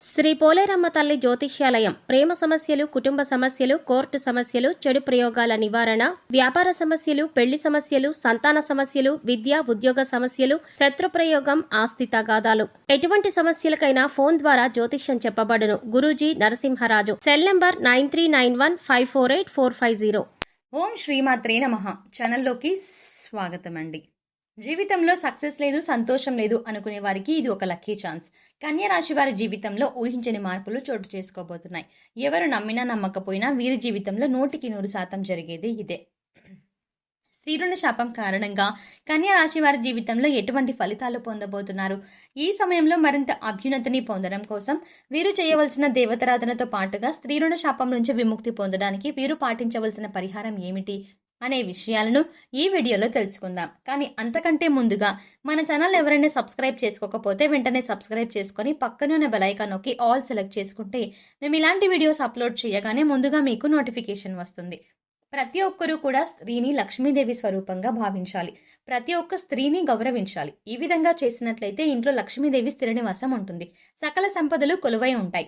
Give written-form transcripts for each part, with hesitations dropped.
శ్రీ పోలేరమ్మ తల్లి జ్యోతిష్యాలయం ప్రేమ సమస్యలు, కుటుంబ సమస్యలు, కోర్టు సమస్యలు, చెడు ప్రయోగాల నివారణ, వ్యాపార సమస్యలు, పెళ్లి సమస్యలు, సంతాన సమస్యలు, విద్య, ఉద్యోగ సమస్యలు, శత్రు ప్రయోగం, ఆస్తి తగాదాలు, ఎటువంటి సమస్యలకైనా ఫోన్ ద్వారా జ్యోతిష్యం చెప్పబడును. గురూజీ నరసింహరాజు. Cell number 9391548450. ఓం శ్రీమాత్రే నమః. ఛానల్లోకి స్వాగతం అండి. జీవితంలో సక్సెస్ లేదు, సంతోషం లేదు అనుకునే వారికి ఇది ఒక లక్కీ ఛాన్స్. కన్యా రాశి వారి జీవితంలో ఊహించని మార్పులు చోటు చేసుకోబోతున్నాయి. ఎవరు నమ్మినా నమ్మకపోయినా వీరి జీవితంలో 100% జరిగేది ఇదే. స్త్రీరుణ శాపం కారణంగా కన్యా రాశి వారి జీవితంలో ఎటువంటి ఫలితాలు పొందబోతున్నారు? ఈ సమయంలో మరింత అభ్యున్నతిని పొందడం కోసం వీరు చేయవలసిన దేవతారాధనతో పాటుగా స్త్రీరుణ శాపం నుంచి విముక్తి పొందడానికి వీరు పాటించవలసిన పరిహారం ఏమిటి అనే విషయాలను ఈ వీడియోలో తెలుసుకుందాం. కానీ అంతకంటే ముందుగా మన ఛానల్ ఎవరైనా సబ్స్క్రైబ్ చేసుకోకపోతే వెంటనే సబ్స్క్రైబ్ చేసుకొని పక్కనున్న బెల్ ఐకాన్ నొక్కి ఆల్ సెలెక్ట్ చేసుకుంటే మేము ఇలాంటి వీడియోస్ అప్లోడ్ చేయగానే ముందుగా మీకు నోటిఫికేషన్ వస్తుంది. ప్రతి ఒక్కరూ కూడా స్త్రీని లక్ష్మీదేవి స్వరూపంగా భావించాలి. ప్రతి ఒక్క స్త్రీని గౌరవించాలి. ఈ విధంగా చేసినట్లయితే ఇంట్లో లక్ష్మీదేవి స్థిర నివాసం ఉంటుంది. సకల సంపదలు కొలువై ఉంటాయి.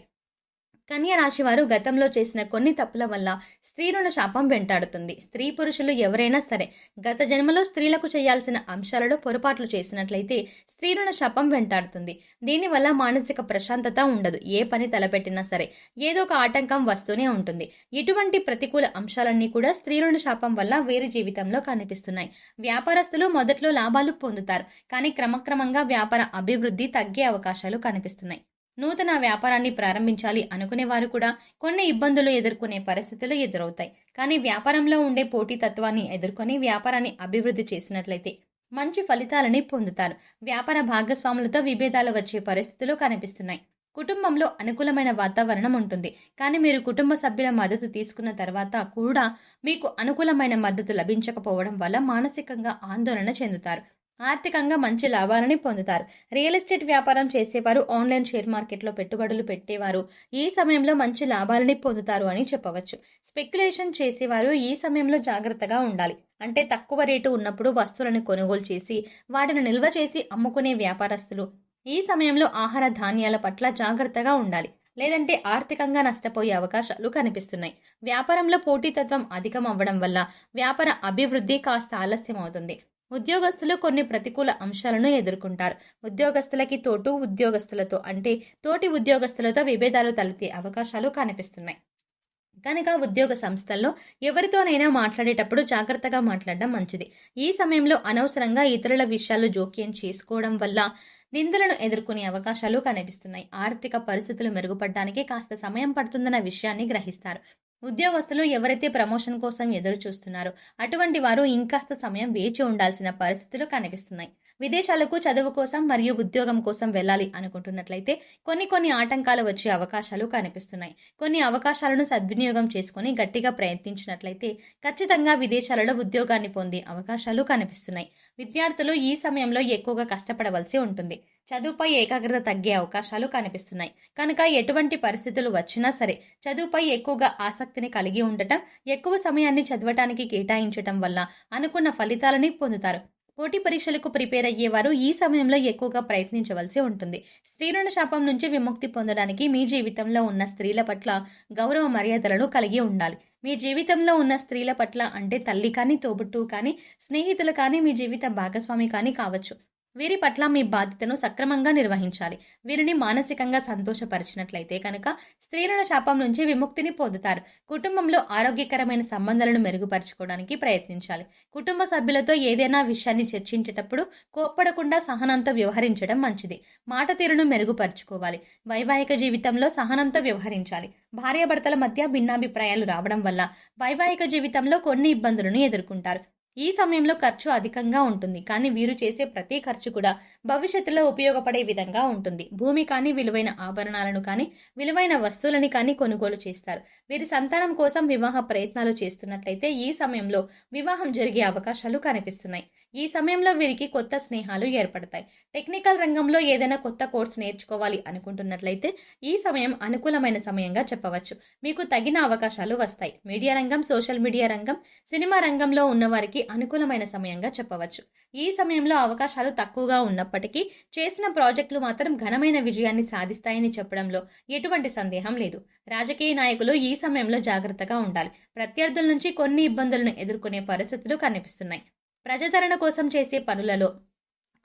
కన్యా రాశి వారు గతంలో చేసిన కొన్ని తప్పుల వల్ల స్త్రీరుణ శాపం వెంటాడుతుంది. స్త్రీ పురుషులు ఎవరైనా సరే గత జన్మలో స్త్రీలకు చేయాల్సిన అంశాలలో పొరపాట్లు చేసినట్లయితే స్త్రీరుణ శాపం వెంటాడుతుంది. దీనివల్ల మానసిక ప్రశాంతత ఉండదు. ఏ పని తలపెట్టినా సరే ఏదో ఒక ఆటంకం వస్తూనే ఉంటుంది. ఇటువంటి ప్రతికూల అంశాలన్నీ కూడా స్త్రీరుణ శాపం వల్ల వీరి జీవితంలో కనిపిస్తున్నాయి. వ్యాపారస్తులు మొదట్లో లాభాలు పొందుతారు, కానీ క్రమక్రమంగా వ్యాపార అభివృద్ధి తగ్గే అవకాశాలు కనిపిస్తున్నాయి. నూతన వ్యాపారాన్ని ప్రారంభించాలి అనుకునే వారు కూడా కొన్ని ఇబ్బందులు ఎదుర్కొనే పరిస్థితులు ఎదురవుతాయి. కానీ వ్యాపారంలో ఉండే పోటీతత్వాన్ని ఎదుర్కొని వ్యాపారాన్ని అభివృద్ధి చేసినట్లయితే మంచి ఫలితాలని పొందుతారు. వ్యాపార భాగస్వాములతో విభేదాలు వచ్చే పరిస్థితులు కనిపిస్తున్నాయి. కుటుంబంలో అనుకూలమైన వాతావరణం ఉంటుంది, కానీ మీరు కుటుంబ సభ్యుల మద్దతు తీసుకున్న తర్వాత కూడా మీకు అనుకూలమైన మద్దతు లభించకపోవడం వల్ల మానసికంగా ఆందోళన చెందుతారు. ఆర్థికంగా మంచి లాభాలని పొందుతారు. రియల్ ఎస్టేట్ వ్యాపారం చేసేవారు, ఆన్లైన్ షేర్ మార్కెట్లో పెట్టుబడులు పెట్టేవారు ఈ సమయంలో మంచి లాభాలని పొందుతారు అని చెప్పవచ్చు. స్పెక్యులేషన్ చేసేవారు ఈ సమయంలో జాగ్రత్తగా ఉండాలి. అంటే తక్కువ రేటు ఉన్నప్పుడు వస్తువులను కొనుగోలు చేసి వాటిని నిల్వ చేసి అమ్ముకునే వ్యాపారస్తులు ఈ సమయంలో ఆహార ధాన్యాల పట్ల జాగ్రత్తగా ఉండాలి. లేదంటే ఆర్థికంగా నష్టపోయే అవకాశాలు కనిపిస్తున్నాయి. వ్యాపారంలో పోటీతత్వం అధికం అవ్వడం వల్ల వ్యాపార అభివృద్ధి కాస్త ఆలస్యం అవుతుంది. ఉద్యోగస్తులు కొన్ని ప్రతికూల అంశాలను ఎదుర్కొంటారు. ఉద్యోగస్తులకి తోటి ఉద్యోగస్తులతో విభేదాలు తలెత్తే అవకాశాలు కనిపిస్తున్నాయి. కనుక ఉద్యోగ సంస్థల్లో ఎవరితోనైనా మాట్లాడేటప్పుడు జాగ్రత్తగా మాట్లాడడం మంచిది. ఈ సమయంలో అనవసరంగా ఇతరుల విషయాలు జోక్యం చేసుకోవడం వల్ల నిందలను ఎదుర్కొనే అవకాశాలు కనిపిస్తున్నాయి. ఆర్థిక పరిస్థితులు మెరుగుపడడానికి కాస్త సమయం పడుతుందన్న విషయాన్ని గ్రహిస్తారు. ఉద్యోగస్తులు ఎవరైతే ప్రమోషన్ కోసం ఎదురు చూస్తున్నారో అటువంటి వారు ఇంకాస్త సమయం వేచి ఉండాల్సిన పరిస్థితులు కనిపిస్తున్నాయి. విదేశాలకు చదువు కోసం మరియు ఉద్యోగం కోసం వెళ్ళాలి అనుకుంటున్నట్లయితే కొన్ని ఆటంకాలు వచ్చే అవకాశాలు కనిపిస్తున్నాయి. కొన్ని అవకాశాలను సద్వినియోగం చేసుకుని గట్టిగా ప్రయత్నించినట్లయితే ఖచ్చితంగా విదేశాలలో ఉద్యోగాన్ని పొందే అవకాశాలు కనిపిస్తున్నాయి. విద్యార్థులు ఈ సమయంలో ఎక్కువగా కష్టపడవలసి ఉంటుంది. చదువుపై ఏకాగ్రత తగ్గే అవకాశాలు కనిపిస్తున్నాయి. కనుక ఎటువంటి పరిస్థితులు వచ్చినా సరే చదువుపై ఎక్కువగా ఆసక్తిని కలిగి ఉండటం, ఎక్కువ సమయాన్ని చదవటానికి కేటాయించటం వల్ల అనుకున్న ఫలితాలని పొందుతారు. పోటీ పరీక్షలకు ప్రిపేర్ అయ్యేవారు ఈ సమయంలో ఎక్కువగా ప్రయత్నించవలసి ఉంటుంది. స్త్రీరుణ శాపం నుంచి విముక్తి పొందడానికి మీ జీవితంలో ఉన్న స్త్రీల పట్ల గౌరవ మర్యాదలను కలిగి ఉండాలి. మీ జీవితంలో ఉన్న స్త్రీల పట్ల అంటే తల్లి కానీ, తోబుట్టువు కానీ, స్నేహితులు కానీ, మీ జీవిత భాగస్వామి కానీ కావచ్చు. వీరి పట్ల మీ బాధ్యతను సక్రమంగా నిర్వహించాలి. వీరిని మానసికంగా సంతోషపరిచినట్లయితే కనుక స్త్రీరుణ శాపం నుంచి విముక్తిని పొందుతారు. కుటుంబంలో ఆరోగ్యకరమైన సంబంధాలను మెరుగుపరచుకోవడానికి ప్రయత్నించాలి. కుటుంబ సభ్యులతో ఏదైనా విషయాన్ని చర్చించేటప్పుడు కోప్పడకుండా సహనంతో వ్యవహరించడం మంచిది. మాట తీరును మెరుగుపరుచుకోవాలి. వైవాహిక జీవితంలో సహనంతో వ్యవహరించాలి. భార్యాభర్తల మధ్య భిన్నాభిప్రాయాలు రావడం వల్ల వైవాహిక జీవితంలో కొన్ని ఇబ్బందులను ఎదుర్కొంటారు. ఈ సమయంలో ఖర్చు అధికంగా ఉంటుంది, కానీ వీరు చేసే ప్రతి ఖర్చు కూడా భవిష్యత్తులో ఉపయోగపడే విధంగా ఉంటుంది. భూమి కానీ, విలువైన ఆభరణాలను కానీ, విలువైన వస్తువులని కానీ కొనుగోలు చేస్తారు. వీరి సంతానం కోసం వివాహ ప్రయత్నాలు చేస్తున్నట్లయితే ఈ సమయంలో వివాహం జరిగే అవకాశాలు కనిపిస్తున్నాయి. ఈ సమయంలో వీరికి కొత్త స్నేహాలు ఏర్పడతాయి. టెక్నికల్ రంగంలో ఏదైనా కొత్త కోర్స్ నేర్చుకోవాలి అనుకుంటున్నట్లయితే ఈ సమయం అనుకూలమైన సమయంగా చెప్పవచ్చు. మీకు తగిన అవకాశాలు వస్తాయి. మీడియా రంగం, సోషల్ మీడియా రంగం, సినిమా రంగంలో ఉన్నవారికి అనుకూలమైన సమయంగా చెప్పవచ్చు. ఈ సమయంలో అవకాశాలు తక్కువగా ఉన్నప్పటికీ ఉన్నప్పటికీ చేసిన ప్రాజెక్టులు మాత్రం ఘనమైన విజయాన్ని సాధిస్తాయని చెప్పడంలో ఎటువంటి సందేహం లేదు. రాజకీయ నాయకులు ఈ సమయంలో జాగ్రత్తగా ఉండాలి. ప్రత్యర్థుల నుంచి కొన్ని ఇబ్బందులను ఎదుర్కొనే పరిస్థితులు కనిపిస్తున్నాయి. ప్రజాదరణ కోసం చేసే పనులలో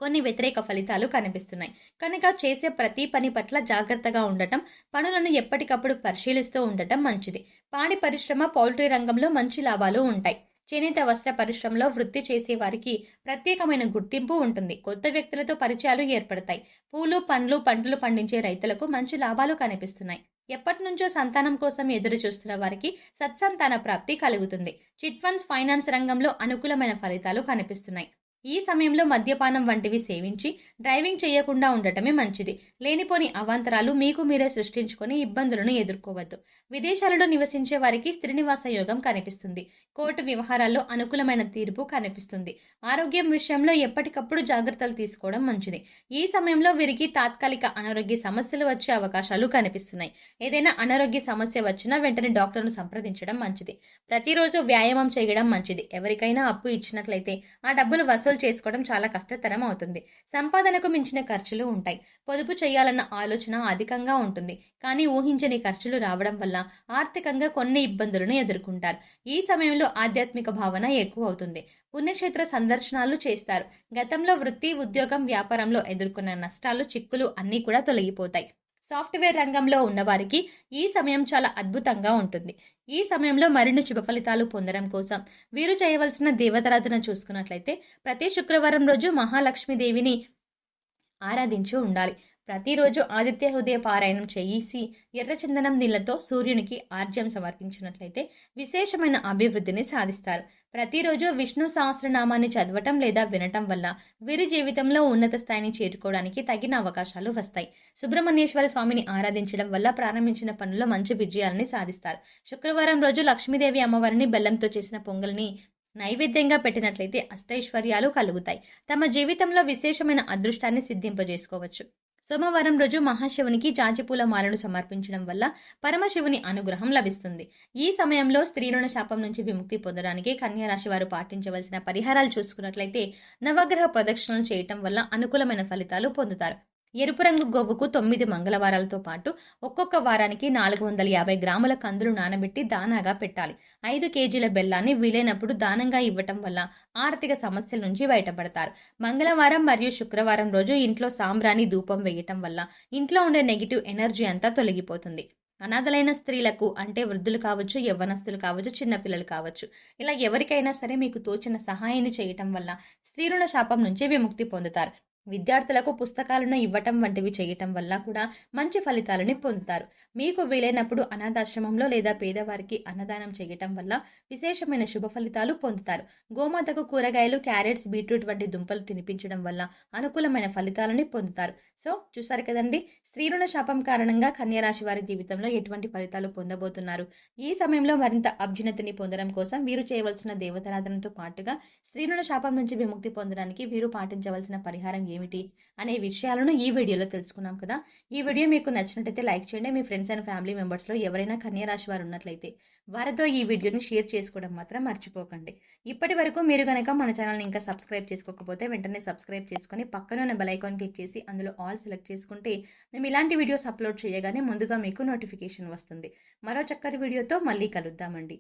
కొన్ని వ్యతిరేక ఫలితాలు కనిపిస్తున్నాయి. కనుక చేసే ప్రతి పని పట్ల జాగ్రత్తగా ఉండటం, పనులను ఎప్పటికప్పుడు పరిశీలిస్తూ ఉండటం మంచిది. పాడి పరిశ్రమ, పౌల్ట్రీ రంగంలో మంచి లాభాలు ఉంటాయి. చేనేత వస్త్ర పరిశ్రమలో వృత్తి చేసే వారికి ప్రత్యేకమైన గుర్తింపు ఉంటుంది. కొత్త వ్యక్తులతో పరిచయాలు ఏర్పడతాయి. పూలు, పంటలు పండించే రైతులకు మంచి లాభాలు కనిపిస్తున్నాయి. ఎప్పటి నుంచో సంతానం కోసం ఎదురు చూస్తున్న వారికి సత్సంతాన ప్రాప్తి కలుగుతుంది. చిట్ ఫండ్స్, ఫైనాన్స్ రంగంలో అనుకూలమైన ఫలితాలు కనిపిస్తున్నాయి. ఈ సమయంలో మద్యపానం వంటివి సేవించి డ్రైవింగ్ చేయకుండా ఉండటమే మంచిది. లేనిపోని అవాంతరాలు మీకు మీరే సృష్టించుకొని ఇబ్బందులను ఎదుర్కోవద్దు. విదేశాలలో నివసించే వారికి శ్రీనివాస యోగం కనిపిస్తుంది. కోర్టు వ్యవహారాల్లో అనుకూలమైన తీర్పు కనిపిస్తుంది. ఆరోగ్యం విషయంలో ఎప్పటికప్పుడు జాగ్రత్తలు తీసుకోవడం మంచిది. ఈ సమయంలో వీరికి తాత్కాలిక అనారోగ్య సమస్యలు వచ్చే అవకాశాలు కనిపిస్తున్నాయి. ఏదైనా అనారోగ్య సమస్య వచ్చినా వెంటనే డాక్టర్ను సంప్రదించడం మంచిది. ప్రతిరోజు వ్యాయామం చేయడం మంచిది. ఎవరికైనా అప్పు ఇచ్చినట్లయితే ఆ డబ్బులు వసూలు చేసుకోవడం చాలా కష్టతరం అవుతుంది. సంపాదనకు మించిన ఖర్చులు ఉంటాయి. పొదుపు చేయాలన్న ఆలోచన అధికంగా ఉంటుంది. కానీ ఊహించని ఖర్చులు రావడం వల్ల ఆర్థికంగా కొన్ని ఇబ్బందులను ఎదుర్కొంటారు. ఈ సమయంలో ఆధ్యాత్మిక భావన ఎక్కువ అవుతుంది. పుణ్యక్షేత్ర సందర్శనాలు చేస్తారు. గతంలో వృత్తి, ఉద్యోగం, వ్యాపారంలో ఎదుర్కొన్న నష్టాలు, చిక్కులు అన్నీ కూడా తొలగిపోతాయి. సాఫ్ట్వేర్ రంగంలో ఉన్నవారికి ఈ సమయం చాలా అద్భుతంగా ఉంటుంది. ఈ సమయంలో మరిన్ని శుభ ఫలితాలు పొందడం కోసం వీరు చేయవలసిన దేవతారాధన చూసుకున్నట్లయితే ప్రతి శుక్రవారం రోజు మహాలక్ష్మీదేవిని ఆరాధించి ఉండాలి. ప్రతిరోజు ఆదిత్య హృదయ పారాయణం చేసి ఎర్రచందనం నీళ్లతో సూర్యునికి ఆర్జ్యం సమర్పించినట్లయితే విశేషమైన అభివృద్ధిని సాధిస్తారు. ప్రతిరోజు విష్ణు సహస్రనామాన్ని చదవటం లేదా వినటం వల్ల వీరి జీవితంలో ఉన్నత స్థాయిని చేరుకోవడానికి తగిన అవకాశాలు వస్తాయి. సుబ్రహ్మణ్యేశ్వర స్వామిని ఆరాధించడం వల్ల ప్రారంభించిన పనుల్లో మంచి విజయాలని సాధిస్తారు. శుక్రవారం రోజు లక్ష్మీదేవి అమ్మవారిని బెల్లంతో చేసిన పొంగల్ని నైవేద్యంగా పెట్టినట్లయితే అష్టైశ్వర్యాలు కలుగుతాయి. తమ జీవితంలో విశేషమైన అదృష్టాన్ని సిద్ధింపజేసుకోవచ్చు. సోమవారం రోజు మహాశివునికి జాజిపూల మాలను సమర్పించడం వల్ల పరమశివుని అనుగ్రహం లభిస్తుంది. ఈ సమయంలో స్త్రీరుణ శాపం నుంచి విముక్తి పొందడానికి కన్యా రాశి వారు పాటించవలసిన పరిహారాలు చూసుకున్నట్లయితే నవగ్రహ ప్రదక్షిణలు చేయటం వల్ల అనుకూలమైన ఫలితాలు పొందుతారు. ఎరుపు రంగు గోవుకు 9 మంగళవారాలతో పాటు ఒక్కొక్క వారానికి 450 గ్రాముల కందులు నానబెట్టి దానాగా పెట్టాలి. 5 కేజీల బెల్లాన్ని వీలైనప్పుడు దానంగా ఇవ్వటం వల్ల ఆర్థిక సమస్యల నుంచి బయటపడతారు. మంగళవారం మరియు శుక్రవారం రోజు ఇంట్లో సాంబ్రాణి ధూపం వేయటం వల్ల ఇంట్లో ఉండే నెగిటివ్ ఎనర్జీ అంతా తొలగిపోతుంది. అనాథలైన స్త్రీలకు, అంటే వృద్ధులు కావచ్చు, యవ్వనస్తులు కావచ్చు, చిన్నపిల్లలు కావచ్చు, ఇలా ఎవరికైనా సరే మీకు తోచిన సహాయాన్ని చేయటం వల్ల స్త్రీరుణ శాపం నుంచి విముక్తి పొందుతారు. విద్యార్థులకు పుస్తకాలను ఇవ్వటం వంటివి చేయటం వల్ల కూడా మంచి ఫలితాలని పొందుతారు. మీకు వీలైనప్పుడు అనాథాశ్రమంలో లేదా పేదవారికి అన్నదానం చేయటం వల్ల విశేషమైన శుభ ఫలితాలు పొందుతారు. గోమాతకు కూరగాయలు, క్యారెట్స్, బీట్రూట్ వంటి దుంపలు తినిపించడం వల్ల అనుకూలమైన ఫలితాలని పొందుతారు. సో చూసారు కదండి, స్త్రీరుణ శాపం కారణంగా కన్యా రాశి వారి జీవితంలో ఎటువంటి ఫలితాలు పొందబోతున్నారు. ఈ సమయంలో మరింత అభ్యున్నతిని పొందడం కోసం వీరు చేయవలసిన దేవతారాధనతో పాటుగా స్త్రీరుణ శాపం నుంచి విముక్తి పొందడానికి వీరు పాటించవలసిన పరిహారం ఏమిటి అనే విషయాలను ఈ వీడియోలో తెలుసుకున్నాం కదా. ఈ వీడియో మీకు నచ్చినట్లయితే లైక్ చేయండి. మీ ఫ్రెండ్స్ అండ్ ఫ్యామిలీ మెంబర్స్లో ఎవరైనా కన్యా రాశి వారు ఉన్నట్లయితే వారితో ఈ వీడియోని షేర్ చేసుకోవడం మాత్రం మర్చిపోకండి. ఇప్పటి వరకు మీరు కనుక మన ఛానల్ని ఇంకా సబ్స్క్రైబ్ చేసుకోకపోతే వెంటనే సబ్స్క్రైబ్ చేసుకొని పక్కన ఉన్న బెల్ ఐకాన్ క్లిక్ చేసి అందులో ఆల్ సెలెక్ట్ చేసుకుంటే మేము ఇలాంటి వీడియోస్ అప్లోడ్ చేయగానే ముందుగా మీకు నోటిఫికేషన్ వస్తుంది. మరో చక్కటి వీడియోతో మళ్ళీ కలుద్దామండి.